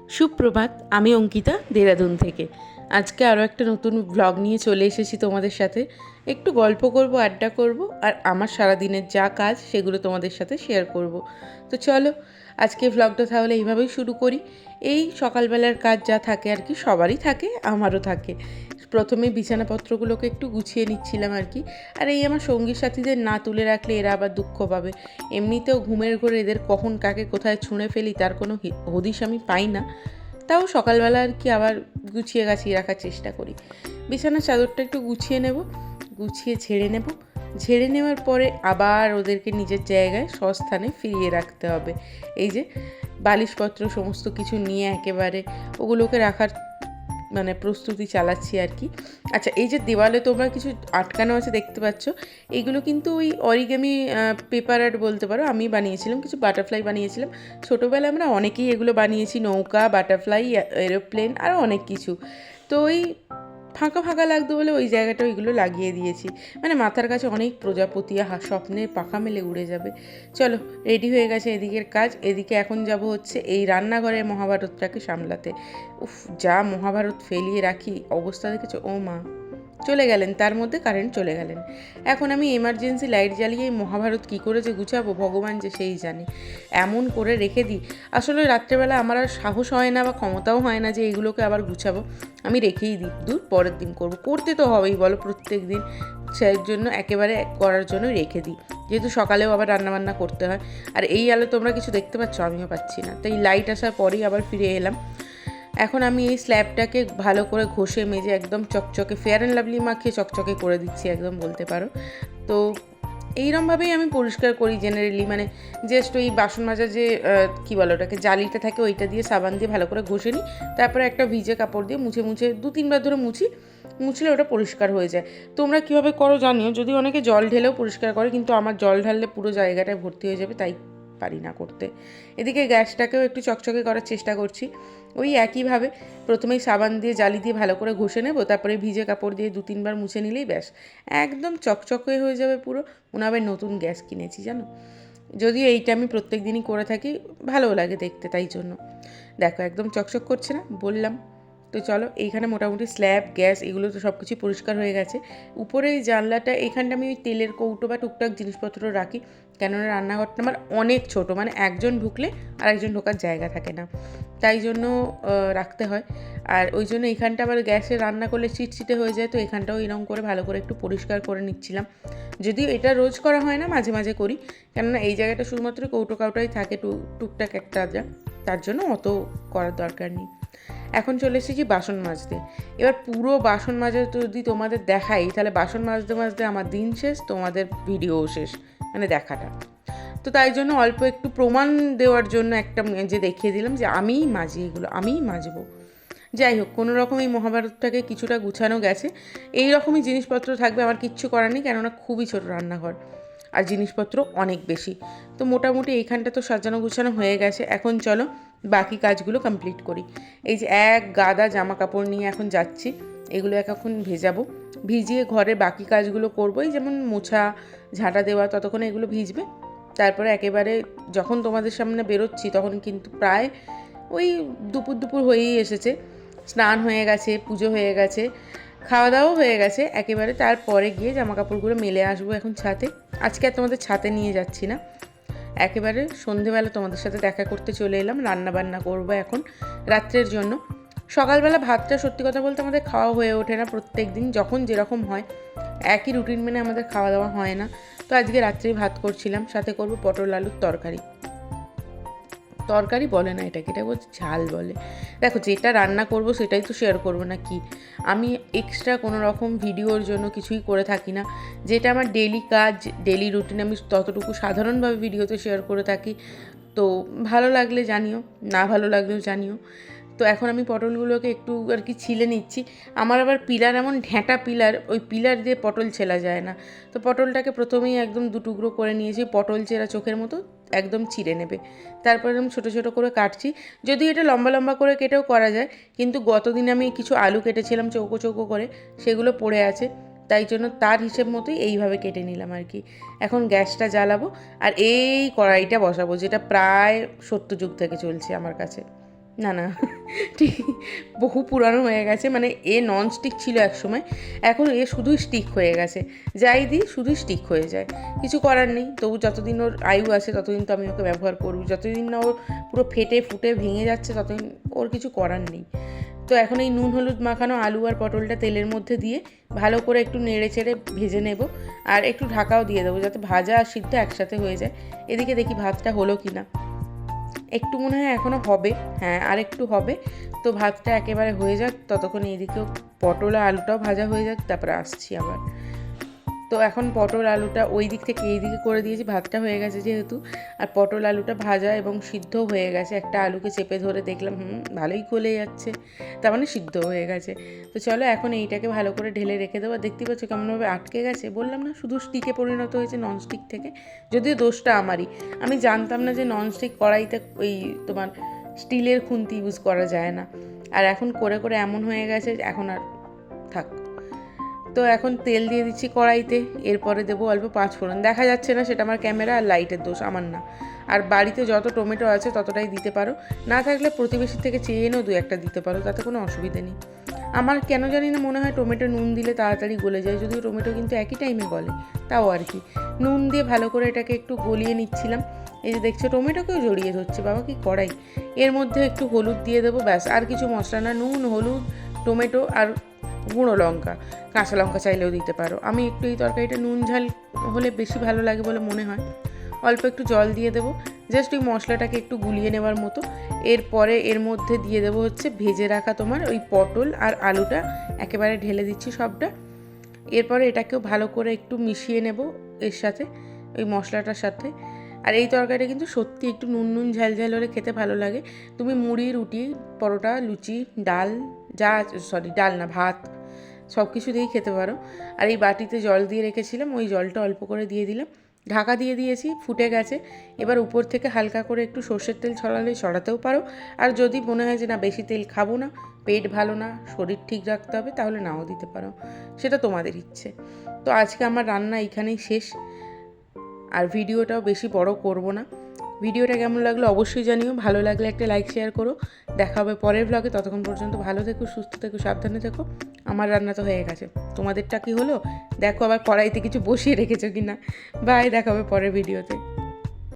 সুপ্রভাত, আমি অঙ্কিতা দেরাদুন থেকে। আজকে আরও একটা নতুন ব্লগ নিয়ে চলে এসেছি তোমাদের সাথে। একটু গল্প করব, আড্ডা করব, আর আমার সারাদিনের যা কাজ সেগুলো তোমাদের সাথে শেয়ার করব। তো চলো আজকে ব্লগটা তাহলে এইভাবেই শুরু করি। এই সকালবেলার কাজ যা থাকে আর কি, সবারই থাকে, আমারও থাকে। প্রথমে বিছানাপত্রগুলোকে একটু গুছিয়ে নিচ্ছিলাম আর কি। আর এই আমার সঙ্গী সাথীদের না তুলে রাখলে এরা আবার দুঃখ পাবে। এমনিতেও ঘুমের ঘোরে এদের কখন কাকে কোথায় ছুঁড়ে ফেলি তার কোনো হদিশ আমি পাই না। তাও সকালবেলা আর কি আবার গুছিয়ে গাছিয়ে রাখার চেষ্টা করি। বিছানার চাদরটা একটু গুছিয়ে নেব, গুছিয়ে ঝেড়ে নেব। ঝেড়ে নেওয়ার পরে আবার ওদেরকে নিজের জায়গায় স্বস্থানে ফিরিয়ে রাখতে হবে। এই যে বালিশপত্র সমস্ত কিছু নিয়ে একেবারে ওগুলোকে রাখার প্রস্তুতি চালাচ্ছি আর কি। আচ্ছা, এই যে দেওয়ালে তোমরা কিছু আটকানো আছে দেখতে পাচ্ছ, এইগুলো কিন্তু ওই অরিগামি পেপার আর্ট বলতে পারো, আমি বানিয়েছিলাম। কিছু বাটারফ্লাই বানিয়েছিলাম ছোটোবেলায়, আমরা অনেকেই এগুলো বানিয়েছি, নৌকা, বাটারফ্লাই, এরোপ্লেন, আরও অনেক কিছু। তো ওই ফাঁকা ফাঁকা লাগতো বলে ওই জায়গাটা ওইগুলো লাগিয়ে দিয়েছি। মাথার কাছে অনেক প্রজাপতি স্বপ্নের পাখা মেলে উড়ে যাবে। চলো, রেডি হয়ে গেছে এদিকের কাজ। এদিকে এখন যাব হচ্ছে এই রান্নাঘরের মহাভারতটাকে সামলাতে। উফ, যা মহাভারত ফেলিয়ে রাখি, অবস্থা দেখেছো? ও মা, চলে গেলেন, তার মধ্যে কারেন্ট চলে গেলেন। এখন আমি এমার্জেন্সি লাইট জ্বালিয়ে এই মহাভারত কী করে যে গুছাবো ভগবান যে সেই জানে। এমন করে রেখে দিই, আসলে রাত্রেবেলা আমার আর সাহস হয় না বা ক্ষমতাও হয় না যে এইগুলোকে আবার গুছাবো। আমি রেখেই দিই, দূর পরের দিন করবো, করতে তো হবেই বলো প্রত্যেক দিন। সেই জন্য একেবারে করার জন্য রেখে দিই, যেহেতু সকালেও আবার রান্নাবান্না করতে হয়। আর এই আলো তোমরা কিছু দেখতে পাচ্ছ, আমিও পাচ্ছি না, তাই লাইট আসার পরেই আবার ফিরে এলাম। এখন আমি এই স্ল্যাবটাকে ভালো করে ঘষে মেজে একদম চকচকে, ফেয়ার অ্যান্ড লাভলি মাখিয়ে চকচকে করে দিচ্ছি একদম বলতে পারো। তো এইরমভাবেই আমি পরিষ্কার করি জেনারেলি, জাস্ট ওই বাসন মাজার যে কী বলো ওটাকে, জালিটা থাকে, ওইটা দিয়ে সাবান দিয়ে ভালো করে ঘষে নিই। তারপরে একটা ভিজে কাপড় দিয়ে মুছে মুছে 2-3 বার ধরে মুছলে ওটা পরিষ্কার হয়ে যায়। তোমরা কীভাবে করো জানিও, যদি অনেকে জল ঢেলেও পরিষ্কার করে, কিন্তু আমার জল ঢাললে পুরো জায়গাটায় ভর্তি হয়ে যাবে, তাই পারি না করতে। এদিকে গ্যাসটাকেও একটু চকচকে করার চেষ্টা করছি। ওই একইভাবে প্রথমেই সাবান দিয়ে জালি দিয়ে ভালো করে ঘষে নেব, তারপরে ভিজে কাপড় দিয়ে 2-3 বার মুছে নিলেই ব্যাস একদম চকচকে হয়ে যাবে পুরো। মনে হবে নতুন গ্যাস কিনেছি জানো। যদিও এইটা আমি প্রত্যেক দিনই করে থাকি, ভালোও লাগে দেখতে, তাই জন্য। দেখো একদম চকচক করছে না, বললাম তো। চলো, এইখানে মোটামুটি স্ল্যাব, গ্যাস, এগুলো তো সব কিছু পরিষ্কার হয়ে গেছে। উপরে এই জানলাটা, এইখানটা আমি ওই তেলের কৌটো বা টুকটাক জিনিসপত্র রাখি, কেননা রান্নাঘরটা আমার অনেক ছোটো, একজন ঢুকলে আর একজন ঢোকার জায়গা থাকে না, তাই জন্য রাখতে হয়। আর ওই জন্য এখানটা আবার গ্যাসে রান্না করলে চিটচিটে হয়ে যায়, তো এখানটাও এরকম করে ভালো করে একটু পরিষ্কার করে নিচ্ছিলাম। যদিও এটা রোজ করা হয় না, মাঝে মাঝে করি, কেননা এই জায়গাটা শুধুমাত্র কৌটো কাউটাই থাকে টুকটাক একটা যা, তার জন্য অত করার দরকার নেই। এখন চলে এসেছি বাসন মাজতে। এবার পুরো বাসন মাজা যদি তোমাদের দেখাই, তাহলে বাসন মাজতে মাজতে আমার দিন শেষ, তোমাদের ভিডিও শেষ, দেখাটা। তো তাই জন্য অল্প একটু প্রমাণ দেওয়ার জন্য একটা যে দেখিয়ে দিলাম যে আমিই মাজি, এগুলো আমিই মাজবো। যাই হোক, কোনো রকম এই মহাভারতটাকে কিছুটা গুছানো গেছে। এই রকমই জিনিসপত্র থাকবে, আমার কিচ্ছু করার নেই, কেননা খুবই ছোটো রান্নাঘর আর জিনিসপত্র অনেক বেশি। তো মোটামুটি এইখানটা তো সাজানো গুছানো হয়ে গেছে। এখন চলো বাকি কাজগুলো কমপ্লিট করি। এই যে এক গাদা জামা কাপড় নিয়ে এখন যাচ্ছি, এগুলো এখন ভেজাবো। ভিজিয়ে ঘরে বাকি কাজগুলো করবো, এই যেমন মোছা, ঝাঁটা দেওয়া, ততক্ষণ এগুলো ভিজবে। তারপরে একেবারে যখন তোমাদের সামনে বেরোচ্ছি তখন কিন্তু প্রায় ওই দুপুর হয়েই এসেছে। স্নান হয়ে গেছে, পুজো হয়ে গেছে, খাওয়া দাওয়াও হয়ে গেছে একেবারে। তারপরে গিয়ে জামা কাপড়গুলো মেলে আসবো এখন ছাদে। আজকে আর তোমাদের ছাদে নিয়ে যাচ্ছি না, একেবারে সন্ধেবেলা তোমাদের সাথে দেখা করতে চলে এলাম। রান্না বান্না করবো এখন রাত্রের জন্য। সকালবেলা ভাতটা সত্যি কথা বলতে আমাদের খাওয়া হয়ে ওঠে না প্রত্যেক দিন, যখন যেরকম হয় একই রুটিন মেনে আমাদের খাওয়া দাওয়া হয় না। তো আজকে রাত্রেই ভাত করছিলাম, সাথে করবো পটল আলুর তরকারি। তরকারি বলে না এটাকে, এটা বলছে ঝাল বলে। দেখো, যেটা রান্না করব সেটাই তো শেয়ার করবো না কি। আমি এক্সট্রা কোনো রকম ভিডিওর জন্য কিছুই করে থাকি না। যেটা আমার ডেলি কাজ, ডেলি রুটিন, আমি ততটুকু সাধারণভাবে ভিডিওতে শেয়ার করে থাকি। তো ভালো লাগলে জানিও, না ভালো লাগলেও জানিও। তো এখন আমি পটলগুলোকে একটু আর কি ছিলে নিচ্ছি। আমার আবার পিলার এমন ঢ্যাঁটা পিলার, ওই পিলার দিয়ে পটল ছেলা যায় না। তো পটলটাকে প্রথমেই একদম 2 টুকরো করে নিয়েছি, পটল চেরা চোখের মতো একদম চিড়ে নেবে। তারপর একদম ছোটো ছোটো করে কাটছি। যদি এটা লম্বা লম্বা করে কেটেও করা যায়, কিন্তু গতদিন আমি কিছু আলু কেটেছিলাম চৌকো চৌকো করে, সেগুলো পড়ে আছে, তাই জন্য তার হিসেব মতোই এইভাবে কেটে নিলাম আর কি। এখন গ্যাসটা জ্বালাবো আর এই কড়াইটা বসাবো, যেটা প্রায় 70 যুগ থেকে চলছে আমার কাছে। না ঠিক বহু পুরানো হয়ে গেছে, মানে এ নন স্টিক ছিল এক সময়, এখন এ শুধুই স্টিক হয়ে গেছে, যাই দিই শুধুই স্টিক হয়ে যায়। কিছু করার নেই, তবু যতদিন ওর আয়ু আছে ততদিন তো আমি ওকে ব্যবহার করব, যতদিন না ওর পুরো ফেটে ফুটে ভেঙে যাচ্ছে ততদিন ওর কিছু করার নেই। তো এখন এই নুন হলুদ মাখানো আলু আর পটলটা তেলের মধ্যে দিয়ে ভালো করে একটু নেড়ে চেড়ে ভেজে নেব, আর একটু ঢাকাও দিয়ে দেবো যাতে ভাজা আর সিদ্ধ একসাথে হয়ে যায়। এদিকে দেখি ভাতটা হলো কি না, একটু মনে হয় এখনও হবে, হ্যাঁ আর একটু হবে। তো ভাতটা একেবারে হয়ে যাক, ততক্ষণ এইদিকেও পটল আর আলুটাও ভাজা হয়ে যাক, তারপরে আসছি আবার। তো এখন পটল আলুটা ওই দিক থেকে এই দিকে করে দিয়েছি, ভাতটা হয়ে গেছে যেহেতু, আর পটল আলুটা ভাজা এবং সিদ্ধ হয়ে গেছে। একটা আলুকে চেপে ধরে দেখলাম ভালোই গলে যাচ্ছে, তার মানে সিদ্ধ হয়ে গেছে। তো চলো এখন এইটাকে ভালো করে ঢেলে রেখে দেবো। দেখতে পাচ্ছ কেমনভাবে আটকে গেছে, বললাম না শুধু স্টিকে পরিণত হয়েছে ননস্টিক থেকে। যদিও দোষটা আমারই, আমি জানতাম না যে ননস্টিক কড়াইতে ওই তোমার স্টিলের খুন্তি ইউজ করা যায় না, আর এখন করে করে এমন হয়ে গেছে এখন আর থাক। তো এখন তেল দিয়ে দিচ্ছি কড়াইতে, এরপরে দেবো অল্প পাঁচফোড়ন। দেখা যাচ্ছে না, সেটা আমার ক্যামেরা আর লাইটের দোষ, আমার না। আর বাড়িতে যত টমেটো আছে ততটাই দিতে পারো, না থাকলে প্রতিবেশীর থেকে চেয়ে এনেও দু একটা দিতে পারো, তাতে কোনো অসুবিধা নেই। আমার কেন জানি না মনে হয় টমেটো নুন দিলে তাড়াতাড়ি গলে যায়, যদিও টমেটো কিন্তু একই টাইমে গলে, তাও আর কি। নুন দিয়ে ভালো করে এটাকে একটু গলিয়ে নিচ্ছিলাম। এই যে দেখছো টমেটোকেও জড়িয়ে ধরছে, বাবা কি কড়াই। এর মধ্যে একটু হলুদ দিয়ে দেবো, ব্যাস আর কিছু মশলা না, নুন হলুদ টমেটো আর গুঁড়ো লঙ্কা, কাঁচা লঙ্কা চাইলেও দিতে পারো। আমি একটু এই তরকারিটা নুন ঝাল হলে বেশি ভালো লাগে বলে মনে হয়। অল্প একটু জল দিয়ে দেবো, জাস্ট ওই মশলাটাকে একটু গুলিয়ে নেওয়ার মতো। এরপরে এর মধ্যে দিয়ে দেবো হচ্ছে ভেজে রাখা তোমার ওই পটল আর আলুটা, একেবারে ঢেলে দিচ্ছি সবটা। এরপরে এটাকেও ভালো করে একটু মিশিয়ে নেব এর সাথে, ওই মশলাটার সাথে। আর এই তরকারিটা কিন্তু সত্যি একটু নুন নুন ঝাল ঝাল হলে খেতে ভালো লাগে। তুমি মুড়ি, রুটি, পরোটা, লুচি, ডাল, ডাল না ভাত, সব কিছু দিয়েই খেতে পারো। আর এই বাটিতে জল দিয়ে রেখেছিলাম, ওই জলটা অল্প করে দিয়ে দিলাম, ঢাকা দিয়ে দিয়েছি, ফুটে গেছে। এবার উপর থেকে হালকা করে একটু সর্ষের তেল ছড়ালে ছড়াতেও পারো, আর যদি মনে হয় যে না বেশি তেল খাবো না, পেট ভালো না, শরীর ঠিক রাখতে হবে, তাহলে নাও দিতে পারো, সেটা তোমাদের ইচ্ছে। তো আজকে আমার রান্না এইখানেই শেষ, আর ভিডিওটাও বেশি বড় করব না। ভিডিওটা কেমন লাগলো অবশ্যই জানিও, ভালো লাগলে একটা লাইক শেয়ার করো। দেখা হবে পরের ব্লগে, ততক্ষণ পর্যন্ত ভালো থেকো, সুস্থ থেকো, সাবধানে থেকো। আমার রান্না তো হয়ে গেছে, তোমাদেরটা কি হলো দেখো, আবার কড়াইতে কিছু বসিয়ে রেখেছো কি না। বাই, দেখা হবে পরের ভিডিওতে।